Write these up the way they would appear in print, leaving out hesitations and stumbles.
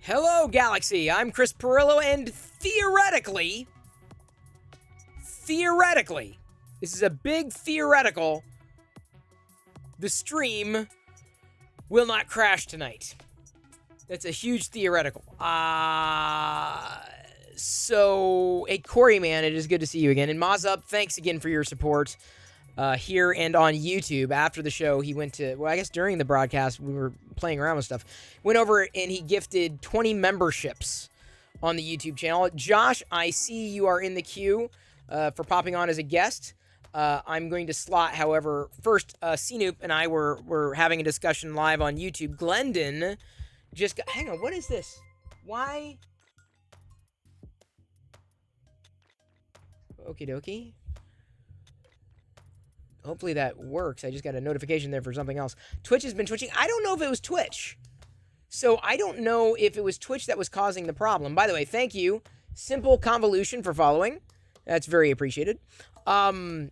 Hello, Galaxy. I'm Chris Perillo, and theoretically, this is a big theoretical, the stream will not crash tonight. That's a huge theoretical. So, hey, Corey, man, it is good to see you again. And Mazup, thanks again for your support here and on YouTube. After the show, he went to, well, I guess during the broadcast, we were playing around with stuff. Went over and he gifted 20 memberships on the YouTube channel. Josh, I see you are in the queue for popping on as a guest. I'm going to slot, however, first, CNoop and I were having a discussion live on YouTube. Glendon just got, hang on, what is this? Why? Okie dokie. Hopefully that works. I just got a notification there for something else. Twitch has been twitching. I don't know if it was Twitch. So I don't know if it was Twitch that was causing the problem. By the way, thank you, Simple Convolution, for following. That's very appreciated. What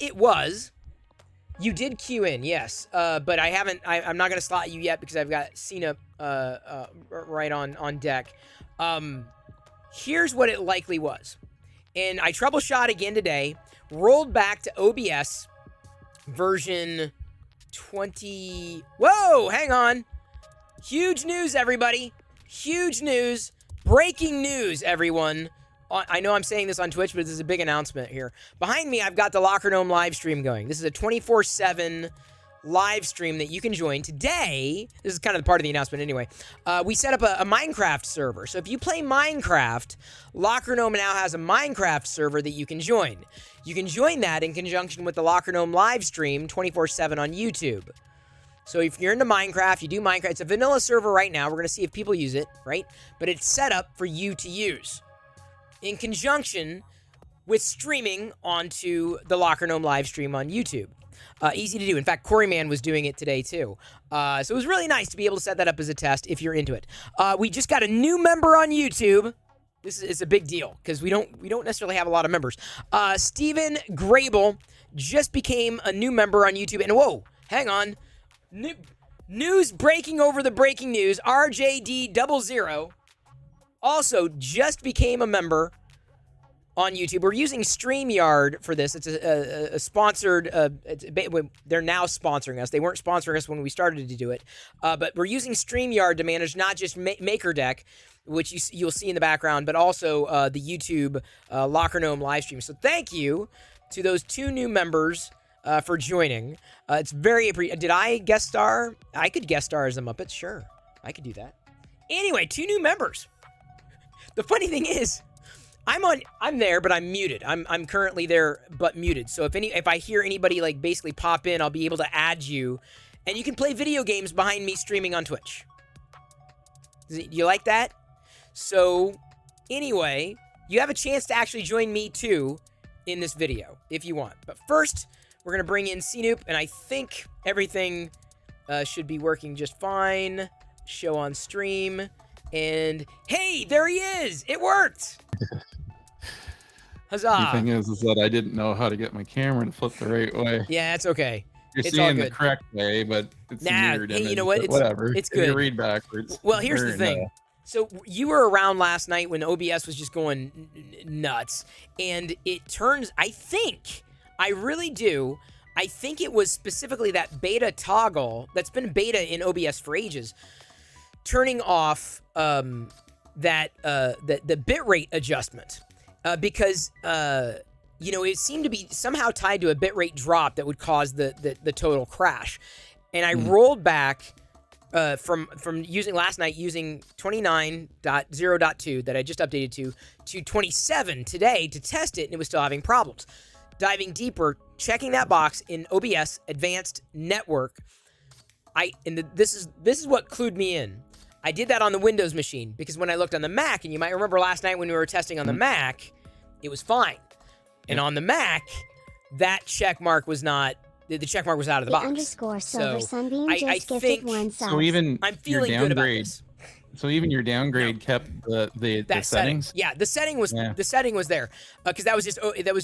it was, you did queue in, yes. But I'm not going to slot you yet because I've got Cena right on deck. Here's what it likely was. And I troubleshot again today. Rolled back to OBS version 20. Whoa, hang on. Huge news, everybody. Huge news. Breaking news, everyone. I know I'm saying this on Twitch, but this is a big announcement here. Behind me, I've got the Locker Gnome live stream going. This is a 24/7 live stream that you can join. Today, this is kind of the part of the announcement anyway, we set up a Minecraft server. So if you play Minecraft, Locker Gnome now has a Minecraft server that you can join. You can join that in conjunction with the Locker Gnome live stream 24/7 on YouTube. So if you're into Minecraft, you do Minecraft. It's a vanilla server right now. We're going to see if people use it, right? But it's set up for you to use in conjunction with streaming onto the Locker Gnome live stream on YouTube. Easy to do. In fact, Corey Man was doing it today too. So it was really nice to be able to set that up as a test if you're into it. We just got a new member on YouTube. This is a big deal because we don't necessarily have a lot of members. Steven Grable just became a new member on YouTube. And whoa, hang on. News breaking over the breaking news. RJD00 also just became a member on YouTube. We're using StreamYard for this. It's a sponsored, they're now sponsoring us. They weren't sponsoring us when we started to do it. But we're using StreamYard to manage not just MakerDeck, which you'll see in the background, but also the YouTube Locker Gnome live stream. So thank you to those two new members for joining. It's very appreciated. Did I guest star? I could guest star as a Muppet. Sure, I could do that. Anyway, two new members. The funny thing is, I'm there, but I'm muted. I'm currently there, but muted. So if I hear anybody like basically pop in, I'll be able to add you, and you can play video games behind me streaming on Twitch. Do you like that? So anyway, you have a chance to actually join me too in this video if you want. But first, we're gonna bring in CNoop, and I think everything should be working just fine. Show on stream. And hey, there he is! It worked! Huzzah! The thing is that I didn't know how to get my camera to flip the right way. Yeah, it's okay. You're it's seeing the correct way, but it's a mirrored image. You know what? Whatever. It's good. You read backwards. Well, here's the thing. So you were around last night when OBS was just going nuts, and it turns. I really do. I think it was specifically that beta toggle that's been beta in OBS for ages, turning off the bitrate adjustment because it seemed to be somehow tied to a bitrate drop that would cause the total crash. And I rolled back from using last night using 29.0.2 that I just updated to 27 today to test it, and it was still having problems. Diving deeper, checking that box in OBS Advanced Network, this is what clued me in. I did that on the Windows machine because when I looked on the Mac, and you might remember last night when we were testing on the Mac, it was fine. And on the Mac, that check mark was not, the check mark was out of the box. _silver so sunbeam I just gifted think, one sub. So even I'm feeling good about this. So even your downgrade kept the settings? Yeah, the setting was there because that was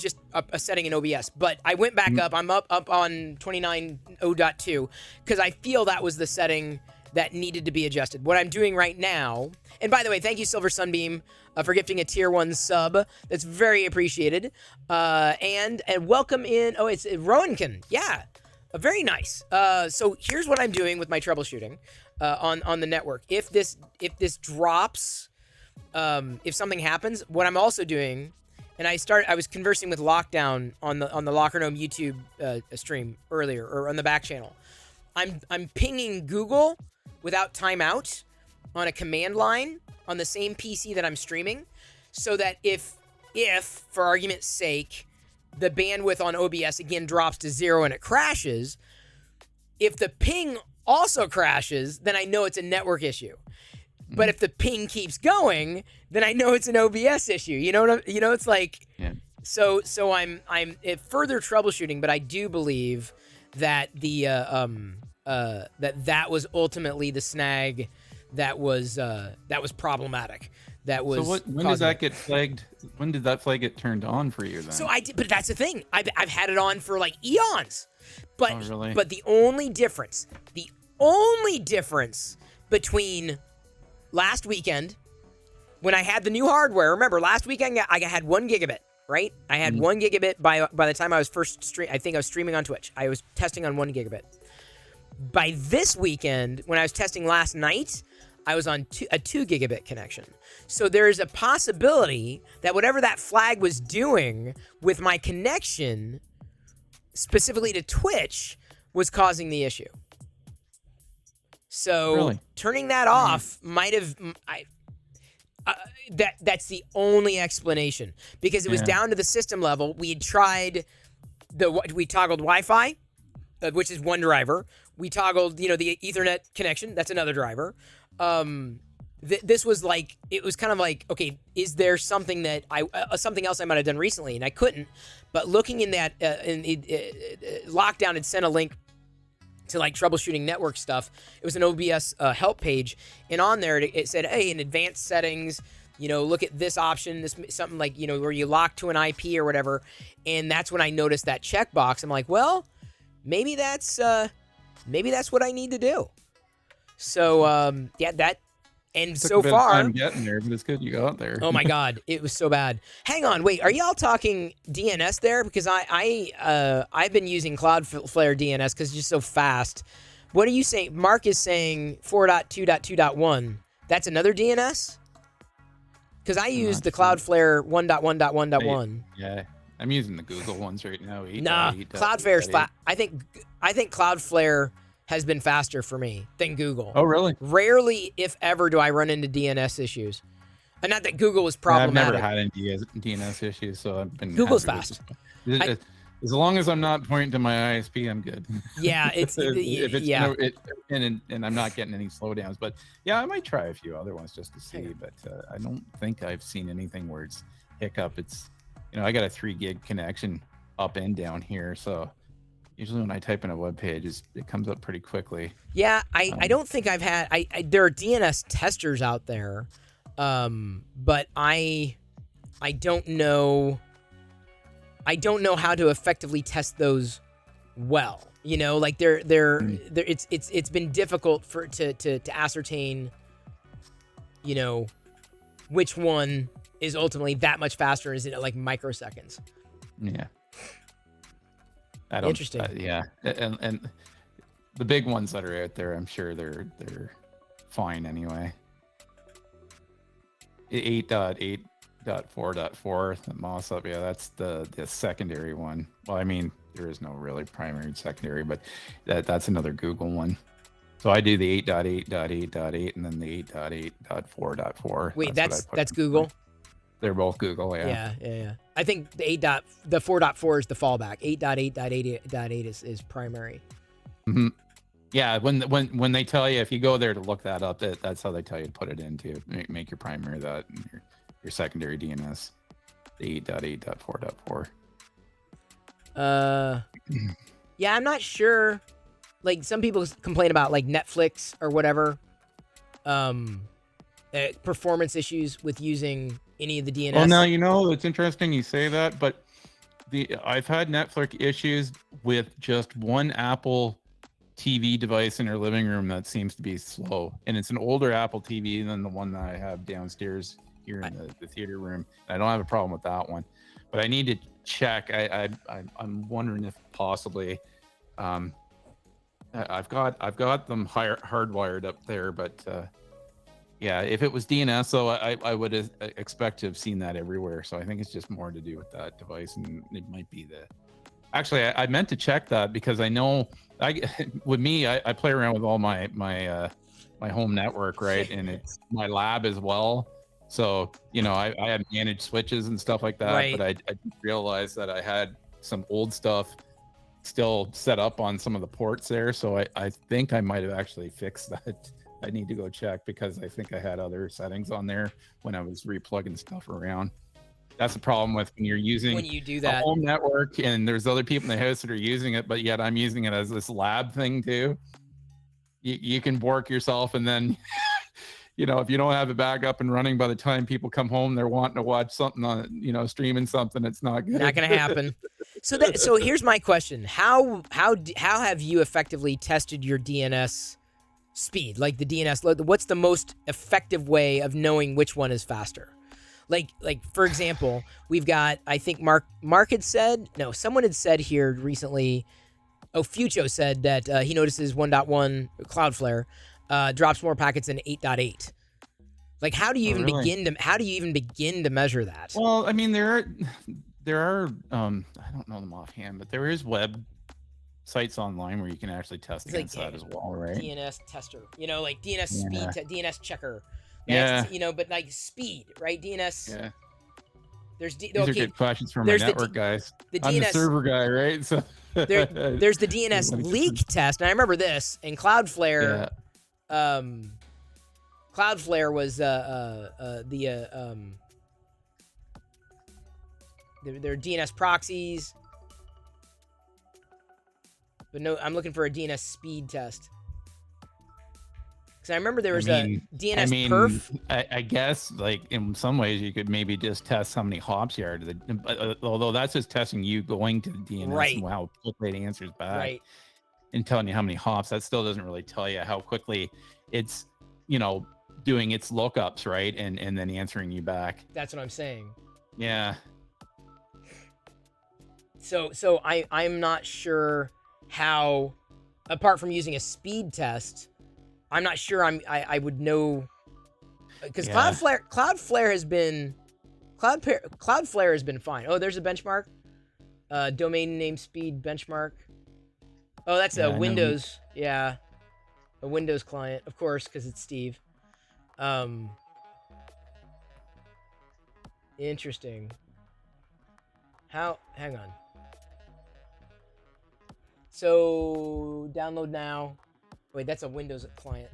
just a setting in OBS. But I went back up. I'm up on 29.0.2 because I feel that was the setting that needed to be adjusted. What I'm doing right now, and by the way, thank you, Silver Sunbeam, for gifting a tier 1 sub. That's very appreciated. And welcome in. Oh, it's Rowankin. Yeah, very nice. So here's what I'm doing with my troubleshooting on the network. If this drops, if something happens, what I'm also doing, and I was conversing with Lockdown on the Locker Gnome YouTube stream earlier, or on the back channel. I'm pinging Google without timeout on a command line on the same PC that I'm streaming, so that if for argument's sake the bandwidth on OBS again drops to 0 and it crashes, if the ping also crashes, then I know it's a network issue. But if the ping keeps going, then I know it's an OBS issue. You know it's like, Yeah. So I'm further troubleshooting, but I do believe that that was ultimately the snag that was problematic. That was. So when does that get flagged? When did that flag get turned on for you then? So but that's the thing. I've had it on for like eons. But Oh, really? But the only difference between last weekend, when I had the new hardware, remember last weekend I had 1 gigabit, right? I had 1 gigabit by the time I was I think I was streaming on Twitch. I was testing on 1 gigabit. By this weekend, when I was testing last night, I was on a 2 gigabit connection. So there's a possibility that whatever that flag was doing with my connection, specifically to Twitch, was causing the issue. So Really? turning that off might have. That's the only explanation, because it was down to the system level. We had tried we toggled Wi-Fi, which is one driver. We toggled, the Ethernet connection. That's another driver. This was like, it was kind of like, okay, is there something that something else I might have done recently, and I couldn't. But looking in that, Lockdown had sent a link to like troubleshooting network stuff. It was an OBS help page, and on there it said, hey, in advanced settings, look at this option, this something like, where you lock to an IP or whatever. And that's when I noticed that checkbox. I'm like, well, maybe that's what I need to do. So yeah, that. And Took so a bit of far, time getting there, but it's good you got there. Oh my God, it was so bad. Hang on, wait, are y'all talking DNS there? Because I've been using Cloudflare DNS because it's just so fast. What are you saying? Mark is saying 4.2.2.1. That's another DNS? Because I use the Cloudflare 1.1.1.1. Yeah, I'm using the Google ones right now. Nah, Cloudflare's flat. I think Cloudflare has been faster for me than Google. Oh, really? Rarely, if ever, do I run into DNS issues. And not that Google was problematic. I've never had any DNS issues, so I've been. Google's fast. As long as I'm not pointing to my ISP, I'm good. Yeah, it's if it's, yeah. And I'm not getting any slowdowns, but yeah, I might try a few other ones just to see. But I don't think I've seen anything where it's hiccup. It's, I got a 3 gig connection up and down here, so. Usually when I type in a web page, it comes up pretty quickly. Yeah, I don't think I've had... there are DNS testers out there, but I don't know... I don't know how to effectively test those well. Like it's been difficult to ascertain, which one is ultimately that much faster. Is it like microseconds? Yeah. I don't, Interesting. Yeah, and the big ones that are out there, I'm sure they're fine anyway. 8.8.4.4, the moss up, yeah, that's the secondary one. Well, I mean, there is no really primary and secondary, but that's another Google one. So I do the 8.8.8.8 and then the 8.8.4.4. Wait, that's Google? They're both Google, yeah. Yeah. I think the 4.4 is the fallback. 8.8.8 is primary. Mm-hmm. Yeah, when they tell you, if you go there to look that up, that's how they tell you to put it into make your primary that and your secondary DNS, the 8.8.4.4. Yeah, I'm not sure. Like some people complain about like Netflix or whatever, performance issues with using any of the DNS. Well, now it's interesting you say that, but I've had Netflix issues with just one Apple TV device in her living room that seems to be slow, and it's an older Apple TV than the one that I have downstairs here in the theater room. I don't have a problem with that one, but I need to check. I'm wondering if possibly I've got them hardwired up there, but yeah, if it was DNS, though, I would expect to have seen that everywhere. So I think it's just more to do with that device, and it might be the. Actually, I meant to check that because I know with me, I play around with all my home network, right, and it's my lab as well. So I have managed switches and stuff like that, Right. but I didn't realize that I had some old stuff still set up on some of the ports there. So I think I might have actually fixed that. I need to go check because I think I had other settings on there when I was replugging stuff around. That's the problem with when you're using when you do that. a home network and there's other people in the house that are using it, but yet I'm using it as this lab thing too. You can bork yourself, and then if you don't have it back up and running by the time people come home, they're wanting to watch something on streaming something. It's not good. Not going to happen. So here's my question: How have you effectively tested your DNS speed, like the DNS load? What's the most effective way of knowing which one is faster? Like for example, we've got, I think Mark had said, no, someone had said here recently, Fucho said that he notices 1.1 Cloudflare drops more packets than 8.8. Like, how do you even begin to measure that? Well, I mean, there are I don't know them offhand, but there is web sites online where you can actually test against that as well, right? DNS tester, like DNS speed, DNS checker. But like speed, right? DNS. Yeah. These are good questions from my network guys. I'm the server guy, right? So there's the DNS leak test, and I remember this in Cloudflare. Yeah. Cloudflare was their DNS proxies, but no, I'm looking for a DNS speed test. I remember there was a DNS perf. I guess, like, in some ways, you could maybe just test how many hops you are to the. Although that's just testing you going to the DNS, right, and how quickly it answers back, right, and telling you how many hops. That still doesn't really tell you how quickly it's, doing its lookups, right, and then answering you back. That's what I'm saying. Yeah. So I'm not sure how, apart from using a speed test, I'm not sure I would know, because Cloudflare has been fine. Oh, there's a benchmark. Domain name speed benchmark. Oh, that's a Windows. Yeah, a Windows client, of course, because it's Steve. Interesting. Hang on. So download now. Wait, that's a Windows client.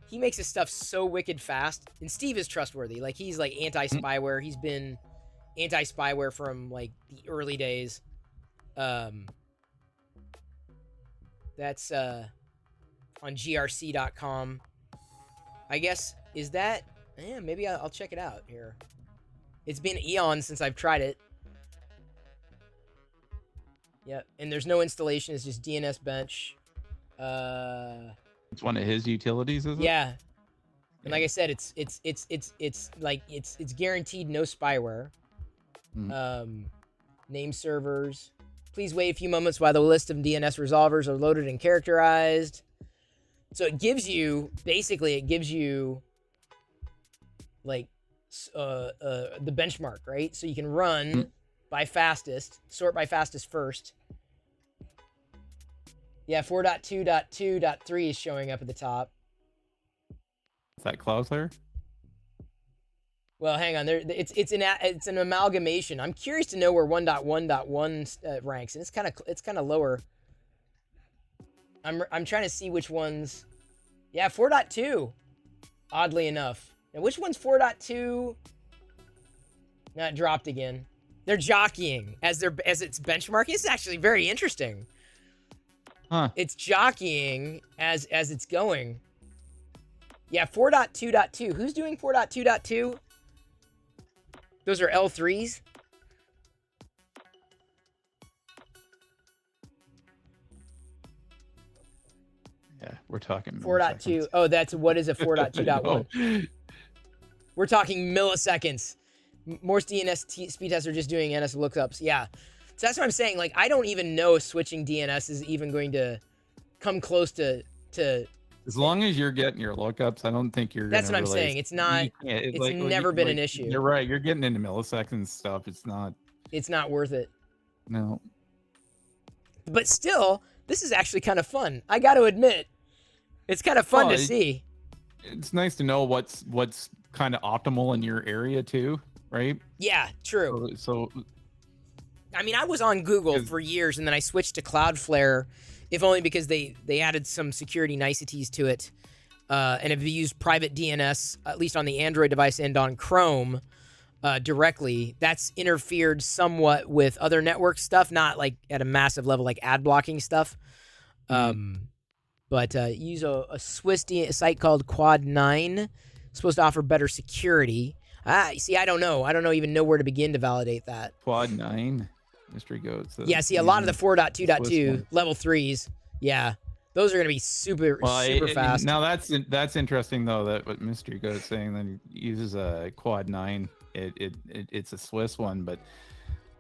He makes his stuff so wicked fast, and Steve is trustworthy. Like, he's like anti-spyware. He's been anti-spyware from like the early days. That's on grc.com. I guess, is that? Yeah, maybe I'll check it out here. It's been eons since I've tried it. Yep, and there's no installation. It's just DNS bench. It's one of his utilities, is it? Yeah. And like I said, it's guaranteed no spyware. Name servers. Please wait a few moments while the list of DNS resolvers are loaded and characterized. So it gives you like the benchmark, right? So you can run by fastest, sort by fastest first. Yeah, 4.2.2.3 is showing up at the top. Is that Cloudflare? Well, hang on. It's an amalgamation. I'm curious to know where 1.1.1 ranks, and it's kind of lower. I'm trying to see which ones. Yeah, 4.2. Oddly enough. Now, which one's 4.2? No, it dropped again. They're jockeying as it's benchmarking. It's actually very interesting. Huh. It's jockeying as it's going. Yeah, 4.2.2. Who's doing 4.2.2? Those are L3s. We're talking 4.2. milliseconds. Oh, that's what is a I 4.2.1? know. We're talking milliseconds. Morse DNS speed tests are just doing NS lookups. Yeah. So that's what I'm saying. Like, I don't even know if switching DNS is even going to come close to. As long as you're getting your lookups, I don't think you're That's gonna what I'm really. saying. It's not. It's never been an issue. You're right. You're getting into milliseconds stuff. It's not. It's not worth it. No. But still, this is actually kind of fun. I got to admit, it's kind of fun to see. It's nice to know what's kind of optimal in your area too, right? Yeah, true. So I mean, I was on Google for years, and then I switched to Cloudflare, if only because they added some security niceties to it. And if you use private DNS, at least on the Android device and on Chrome directly, that's interfered somewhat with other network stuff, not like at a massive level like ad blocking stuff. But use a Swiss site called Quad9. Supposed to offer better security. See, I don't know. I don't even know where to begin to validate that. Quad9, Mystery Goats. Yeah, see, a lot of the 4.2.2 level 3s, yeah, those are going to be super fast. Now that's interesting though, that what Mystery Goat's saying, then he uses a Quad9. It's a Swiss one, but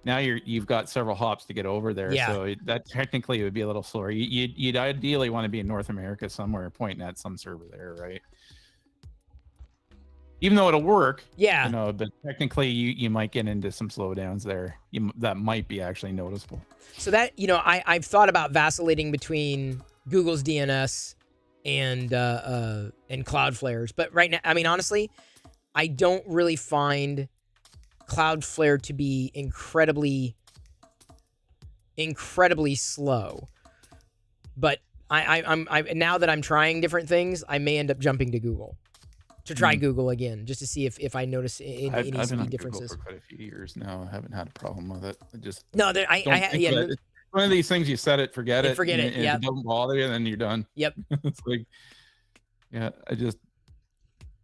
now you've got several hops to get over there. Yeah. So that technically would be a little slower. You'd ideally want to be in North America somewhere, pointing at some server there, right? Even though it'll work, yeah, you know, but technically you might get into some slowdowns there. That might be actually noticeable. So that, you know, I've thought about vacillating between Google's DNS and Cloudflare's, but right now, I mean, honestly, I don't really find Cloudflare to be incredibly slow. But I'm now that I'm trying different things, I may end up jumping to Google. To try Google again, just to see if I notice any speed differences. Google for quite a few years now. I haven't had a problem with it. I just it's one of these things. You set it, forget it. Forget it. Yeah, it doesn't bother you, then you're done. Yep. It's like, yeah, I just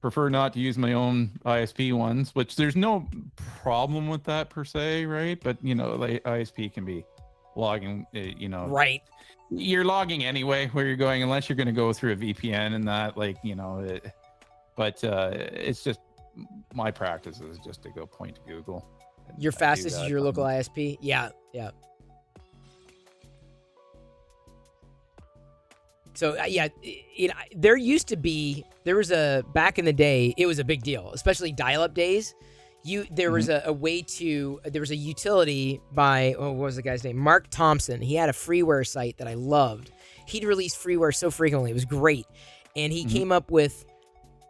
prefer not to use my own ISP ones, which there's no problem with that per se, right? But you know, like ISP can be logging. You know, right. You're logging anyway where you're going, unless you're going to go through a VPN and that, like, you know. But it's just my practice is just to go point to Google. Your fastest is your local ISP? Yeah, yeah. So, yeah, there was back in the day, it was a big deal, especially dial-up days. There was there was a utility by, what was the guy's name? Mark Thompson. He had a freeware site that I loved. He'd release freeware so frequently. It was great. And he came up with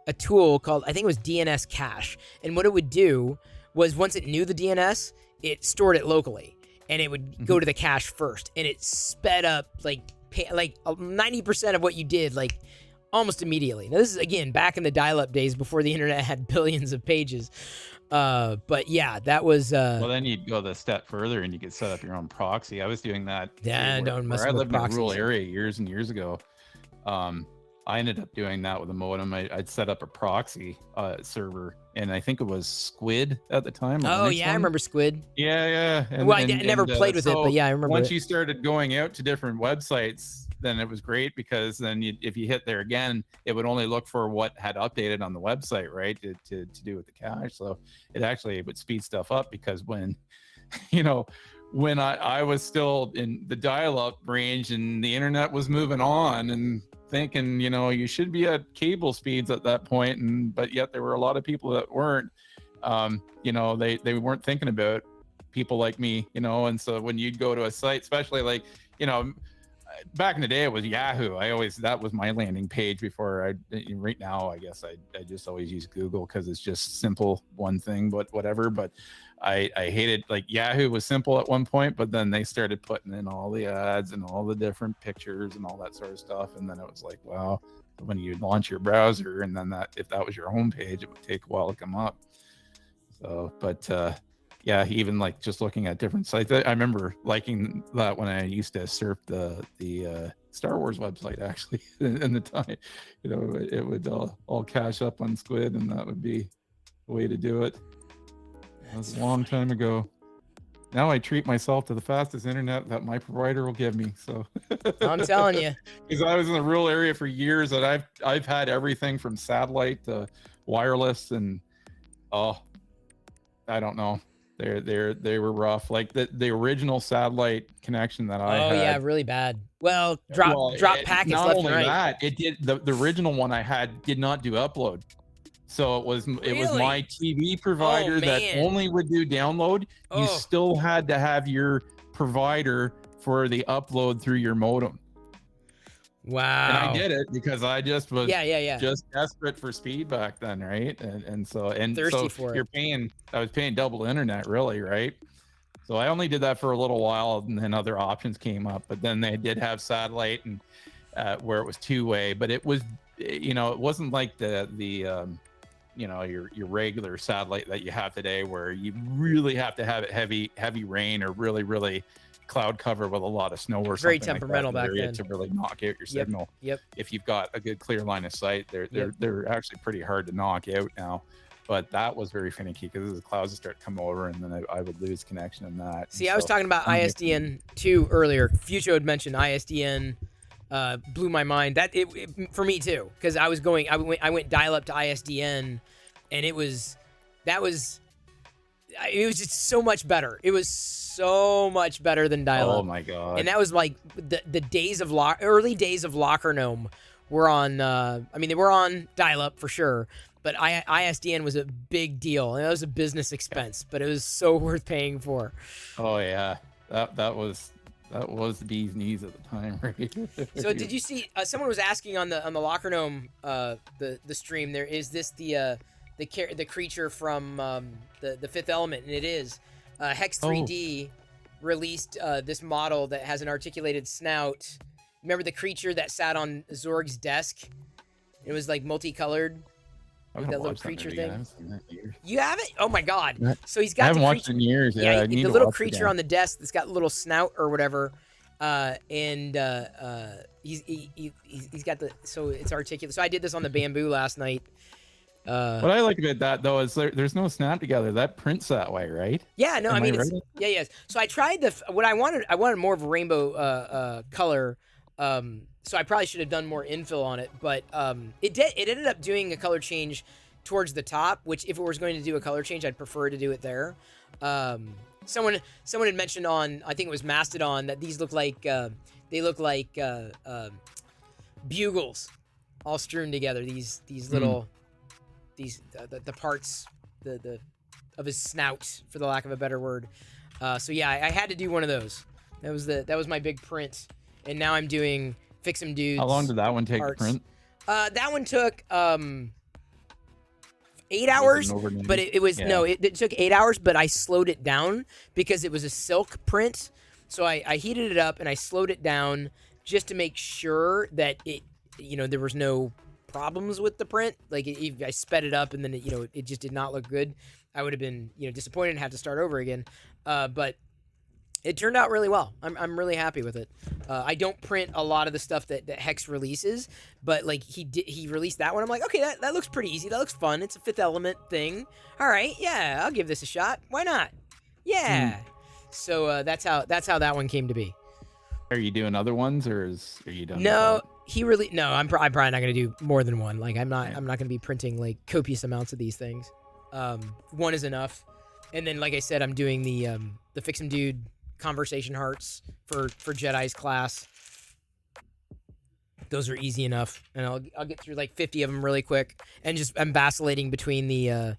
a tool called, I think it was DNS Cache. And what it would do was, once it knew the DNS, it stored it locally. And it would go to the cache first. And it sped up like 90% of what you did, like almost immediately. Now, this is, again, back in the dial-up days before the internet had billions of pages. But yeah, that was... well, then you'd go the step further and you could set up your own proxy. I was doing that. Yeah, don't mess with I lived proxies. in a rural area years and years ago. I ended up doing that with a modem. I'd set up a proxy server, and I think it was Squid at the time. Oh, yeah, I remember Squid. Yeah. I never played with it, but yeah, I remember. Once you started going out to different websites, then it was great, because then if you hit there again, it would only look for what had updated on the website, right, to do with the cache. So it would speed stuff up, because when, you know, when I was still in the dial-up range and the internet was moving on, and thinking, you know, you should be at cable speeds at that point, but yet there were a lot of people that weren't. You know, they weren't thinking about people like me, you know. And so when you'd go to a site, especially like, you know, back in the day it was Yahoo. That was my landing page before right now I guess I just always use Google, because it's just simple, one thing, but whatever. But I hated, like, Yahoo was simple at one point, but then they started putting in all the ads and all the different pictures and all that sort of stuff, and then it was like, wow, when you launch your browser, and then if that was your home page, it would take a while to come up. So, but yeah, even like just looking at different sites, I remember liking that when I used to surf the Star Wars website, actually. In the time, you know, it would all cache up on Squid, and that would be the way to do it. That was a long time ago. now I treat myself to the fastest internet that my provider will give me. So I'm telling you. because I was in a rural area for years, and I've had everything from satellite to wireless, and oh, I don't know. They were rough. Like the original satellite connection that I Oh yeah, had. really bad. Well, drop packets Not left and only right. that, it did the original one I had did not do upload. So it was Really? my TV provider that man. only would do download. You Oh. still had to have your provider for the upload through your modem. Wow. And I did it because I just was Yeah. just desperate for speed back then, right? And so Thirsty for it. I was paying double internet, really, right? So I only did that for a little while, and then other options came up. But then they did have satellite, and where it was two-way, but it was, it wasn't like the your regular satellite that you have today, where you really have to have it heavy rain or really cloud cover with a lot of snow or Very something temperamental like that back then to really knock out your signal. Yep. If you've got a good clear line of sight, they're actually pretty hard to knock out now. But that was very finicky because the clouds would start to come over, and then I would lose connection in that. See, I was talking about ISDN 2 earlier. Fucho had mentioned ISDN. Blew my mind. That it for me too, because I went dial up to ISDN, and it was just so much better. It was so much better than dial up. Oh my god! And that was like the early days of Locker Gnome were on. They were on dial up for sure, but ISDN was a big deal, and it was a business expense, but it was so worth paying for. Oh yeah, that was the bee's knees at the time, right? So did you see? Someone was asking on the Locker Gnome the stream. There is this the creature from the Fifth Element, and it is Hex 3D released this model that has an articulated snout. Remember the creature that sat on Zorg's desk? It was like multicolored. With that little creature thing. You haven't? Oh my god! So he's got. I haven't watched it in years. Yeah, the little creature on the desk that's got a little snout or whatever, and he's got the, so it's articulate. So I did this on the bamboo last night. What I like about that though is there's no snap together. That prints that way, right? Yeah, no, Am I mean, right? yes. So I tried what I wanted more of a rainbow color. So I probably should have done more infill on it, but it ended up doing a color change towards the top, which if it was going to do a color change, I'd prefer to do it there. Someone had mentioned on, I think it was Mastodon, that these look like bugles all strewn together. These little the parts of his snout, for the lack of a better word. So yeah, I had to do one of those. That was my big print, and now I'm doing Fix 'em Dudes. How long did that one take to print? That one took 8 hours, but it took 8 hours, but I slowed it down because it was a silk print. So I heated it up and I slowed it down just to make sure that there was no problems with the print. Like if I sped it up and then it just did not look good, I would have been disappointed and had to start over again. But it turned out really well. I'm really happy with it. I don't print a lot of the stuff that Hex releases, but like he released that one. I'm like, okay, that looks pretty easy. That looks fun. It's a Fifth Element thing. All right, yeah, I'll give this a shot. Why not? Yeah. So that's how that one came to be. Are you doing other ones, or are you done? No, I'm probably not gonna do more than one. Like I'm not gonna be printing like copious amounts of these things. One is enough. And then, like I said, I'm doing the Fix 'em Dude conversation hearts for Jedi's class. Those are easy enough, and I'll get through like 50 of them really quick. And just I'm vacillating between the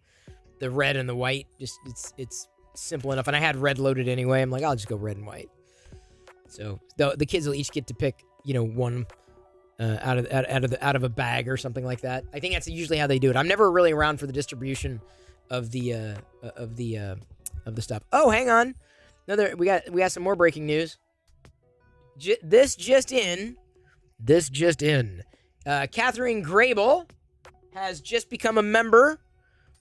red and the white. Just it's simple enough. And I had red loaded anyway. I'm like, I'll just go red and white. So the kids will each get to pick one out of a bag or something like that. I think that's usually how they do it. I'm never really around for the distribution of the stuff. Oh, hang on. We got some more breaking news. This just in. Catherine Grable has just become a member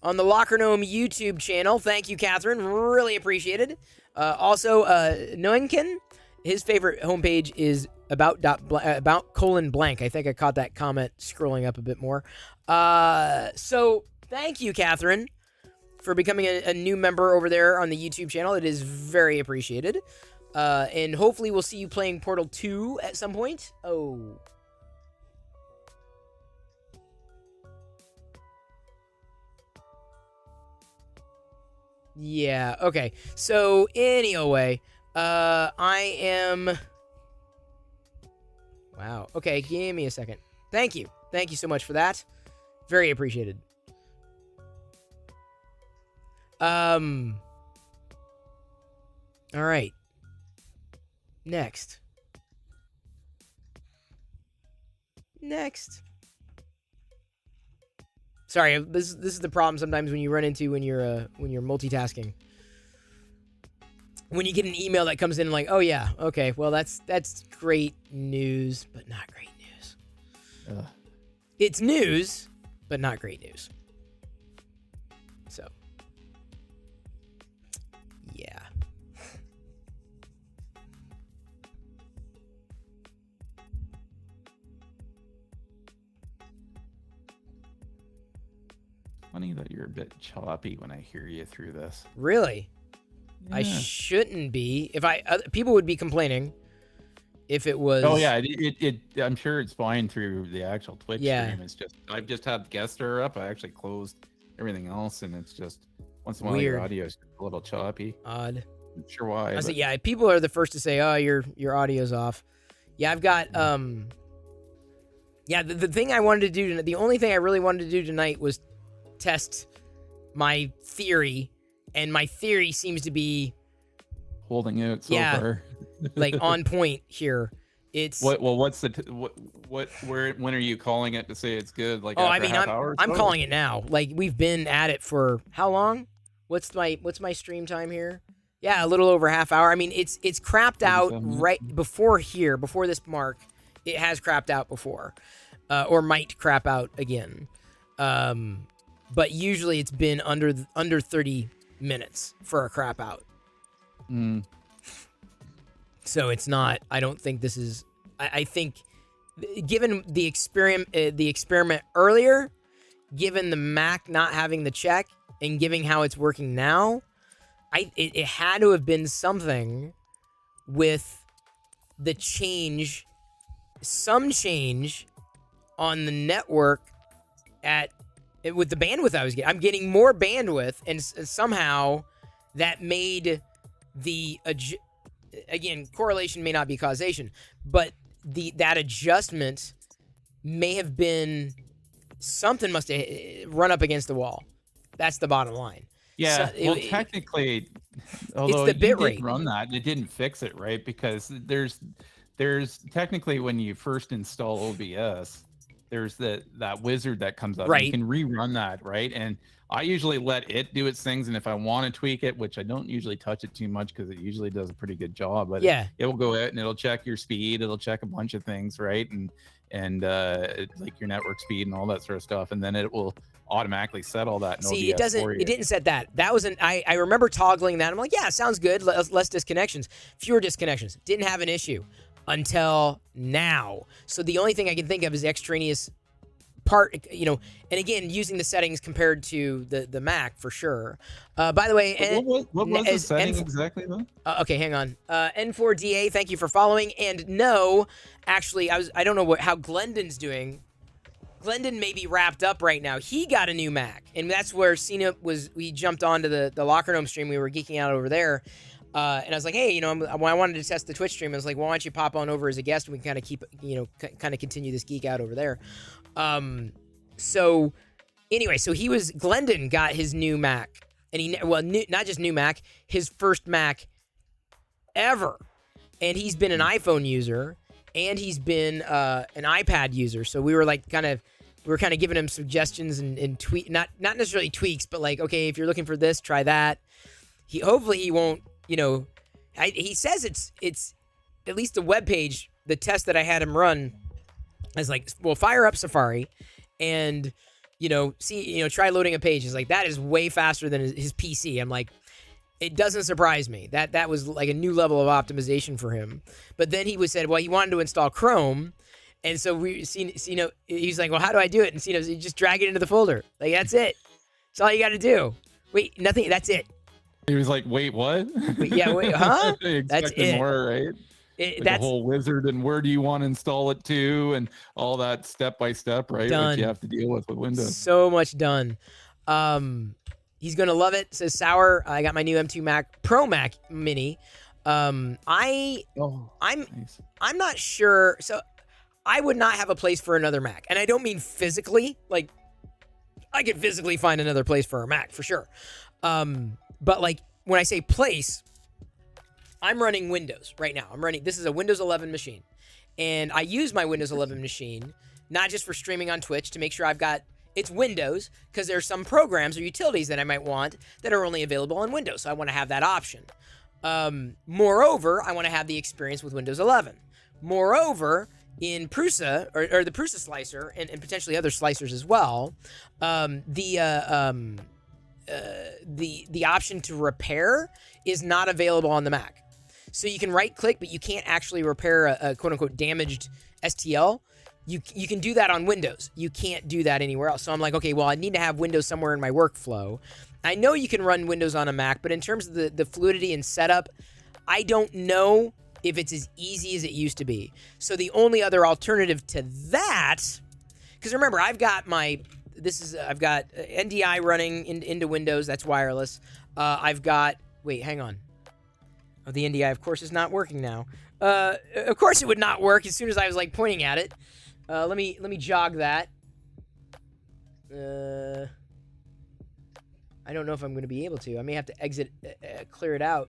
on the Locker Gnome YouTube channel. Thank you, Catherine. Really appreciated. Also, Noenkin, his favorite homepage is about :blank. I think I caught that comment scrolling up a bit more. So thank you, Catherine. for becoming a new member over there on the YouTube channel. It is very appreciated. And hopefully we'll see you playing Portal 2 at some point. Oh. Yeah, okay. So, anyway, I am... Wow. Okay, give me a second. Thank you. Thank you so much for that. Very appreciated. All right. Next. Sorry, this is the problem sometimes when you run into when you're multitasking. When you get an email that comes in like, oh yeah, okay, well that's great news, but not great news. It's news, but not great news. So, yeah. Funny that you're a bit choppy when I hear you through this. Really? Yeah. I shouldn't be. If people would be complaining if it was. Oh yeah, I'm sure it's fine through the actual Twitch stream. It's just I've just had guest stir up. I actually closed everything else, and it's just once in a while your audio is a little choppy. Odd. I'm sure why. I say, yeah, people are the first to say, "Oh, your audio's off." Yeah, I've got Yeah, the thing I wanted to do, the only thing I really wanted to do tonight was test my theory. And my theory seems to be holding out so far. Like on point here. It's what's the when are you calling it to say it's good? Like I'm calling it now. Like we've been at it for how long? What's my stream time here? Yeah, a little over half hour. I mean, it's crapped out right before this mark. It has crapped out before, or might crap out again. But usually it's been under 30 minutes for a crap out. So it's not. I don't think this is. I think, given the experiment earlier, given the Mac not having the check, and given how it's working now, it had to have been something with the change, some change on the network with the bandwidth I was getting. I'm getting more bandwidth, and somehow that made again, correlation may not be causation, but that adjustment may have been something must have run up against the wall. That's the bottom line. Yeah, so technically, although it's the bit rate. Run that, it didn't fix it, right? Because there's technically when you first install OBS, there's that wizard that comes up. Right. You can rerun that, right? And I usually let it do its things, and if I want to tweak it, which I don't usually touch it too much because it usually does a pretty good job, but yeah, it will go out and it'll check your speed, it'll check a bunch of things, right? And like your network speed and all that sort of stuff, and then it will automatically set all that. See, it didn't set that. That was I remember toggling that. I'm like, yeah, sounds good. Less disconnections, fewer disconnections. Didn't have an issue until now. So the only thing I can think of is extraneous part, and again, using the settings compared to the Mac for sure. By the way, what was the setting exactly though? Okay, hang on. N4DA, thank you for following. And no, actually, I don't know how Glendon's doing. Glendon may be wrapped up right now. He got a new Mac, and that's where Cena was. We jumped onto the Locker Room stream. We were geeking out over there. And I was like, hey, when I wanted to test the Twitch stream, I was like, well, why don't you pop on over as a guest and we can kind of keep, kind of continue this geek out over there. So anyway, Glendon got his new Mac, and not just new Mac, his first Mac ever. And he's been an iPhone user, and he's been an iPad user. So we were like kind of giving him suggestions and tweak, not necessarily tweaks, but like, okay, if you're looking for this, try that. Hopefully he won't. He says it's at least the web page, the test that I had him run is like, well, fire up Safari and, try loading a page. He's like, that is way faster than his PC. I'm like, it doesn't surprise me. That was like a new level of optimization for him. But then he said, well, he wanted to install Chrome. And so he's like, well, how do I do it? And you just drag it into the folder. Like, that's it. That's all you got to do. Wait, nothing. That's it. He was like, wait, what? Wait, yeah, wait, huh? They That's expected it. more, right? Like a That's whole wizard and where do you want to install it to and all that step by step, right? Done. What you have to deal with Windows. So much done. He's gonna love it. Says Sour. I got my new M2 Mac Pro Mac Mini. I'm Nice. not sure. So I would not have a place for another Mac, and I don't mean physically. Like I could physically find another place for a Mac for sure. But like when I say place, I'm running Windows right now. This is a Windows 11 machine. And I use my Windows 11 machine, not just for streaming on Twitch, to make sure it's Windows, because there's some programs or utilities that I might want that are only available on Windows. So I want to have that option. Moreover, I want to have the experience with Windows 11. Moreover, in Prusa, or the Prusa slicer, and potentially other slicers as well, the option to repair is not available on the Mac. So you can right click, but you can't actually repair a quote unquote damaged STL. You can do that on Windows. You can't do that anywhere else. So I'm like, okay, well, I need to have Windows somewhere in my workflow. I know you can run Windows on a Mac, but in terms of the fluidity and setup, I don't know if it's as easy as it used to be. So the only other alternative to that, because remember, I've got NDI running into Windows. That's wireless. Wait, hang on. Oh, the NDI, of course, is not working now. Of course, it would not work as soon as I was like pointing at it. Let me jog that. I don't know if I'm going to be able to. I may have to exit, clear it out.